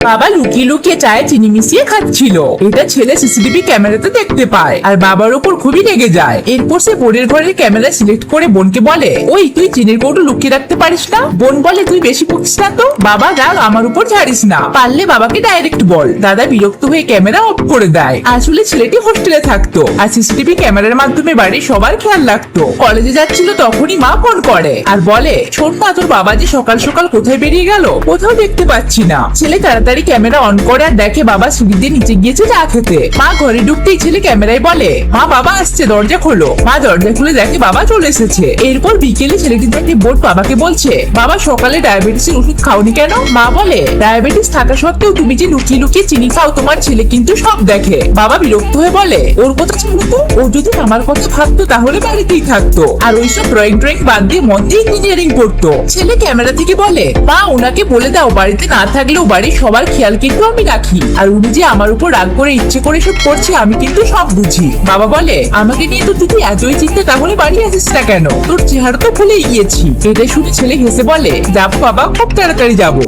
বাবা লুকিয়ে লুকিয়ে চায়ে চিনি মিশিয়ে খাচ্ছিল। এটা ছেলে সিসিটিভি ক্যামেরাতে দেখতে পায় আর বাবার উপর খুবই রেগে যায়। এরপর সে বোনের ঘরের ক্যামেরা সিলেক্ট করে বোনকে বলে, ওই তুই চিনির কৌটো লুকিয়ে রাখতে পারিস না? বোন বলে, তুই বেশি বকিস না তো। বাবা, রাগ আমার উপর ঝাড়িস না, পারলে বাবাকে ডাইরেক্ট বল। দাদা বিরক্ত হয়ে ক্যামেরা অফ করে দেয়। আসলে ছেলেটি হোস্টেলে থাকতো আর সিসিটিভি ক্যামেরার মাধ্যমে বাড়ির সবার খেয়াল রাখতো। কলেজে যাচ্ছিল তখনই মা ফোন করে আর বলে, শোন না, তোর বাবা যে সকাল সকাল কোথায় বেরিয়ে গেল, কোথাও দেখতে পাচ্ছি না। ছেলে তাড়াতাড়ি ক্যামেরা অন করে আর দেখে বাবা সিঁড়ি দিয়ে নিচে গিয়েছে চা খেতে। মা ঘরে ঢুকতেই ছেলে ক্যামেরায় বলে, মা, বাবা আসছে, দরজা খোলো। মা দরজা খুলে দেখে বাবা চলে এসেছে। এরপর বিকেলে ছেলেটি দেখে বোন বাবাকে বলছে, বাবা সকালে ডায়াবেটিসের ওষুধ খাওনি কেন? মা বলে, ডায়াবেটিস থাকা সত্ত্বেও তুমি যে লুকিয়ে লুকিয়ে চিনি খাও, তোমার ছেলে কিন্তু সব দেখে। বাবা বিরক্ত হয়ে বলে, ওর কথা শুনো তো, ও যদি আমার কথা ভাবতো তাহলে বাড়িতেই থাকতো আর ওইসব ড্রয়িং বাদ দিয়ে মন দিয়ে ইঞ্জিনিয়ারিং পড়তো। ছেলে ক্যামেরা থেকে বলে, মা, ওনাকে বলে দাও বাড়িতে না থাকলেও বাড়ির সবার খেয়াল কিন্তু আমি রাখি, আর উনি যে আমার উপর রাগ করে ইচ্ছে করে সব করছে আমি কিন্তু সব বুঝি। বাবা বলে, আমাকে নিয়ে তো তুই এতই চিন্তা, তাহলে বাড়ি আসিস না কেন? তোর চেহারা তো ভুলেই গিয়েছি। এটা শুনে ছেলে হেসে বলে, যাবো বাবা, খুব তাড়াতাড়ি যাবো।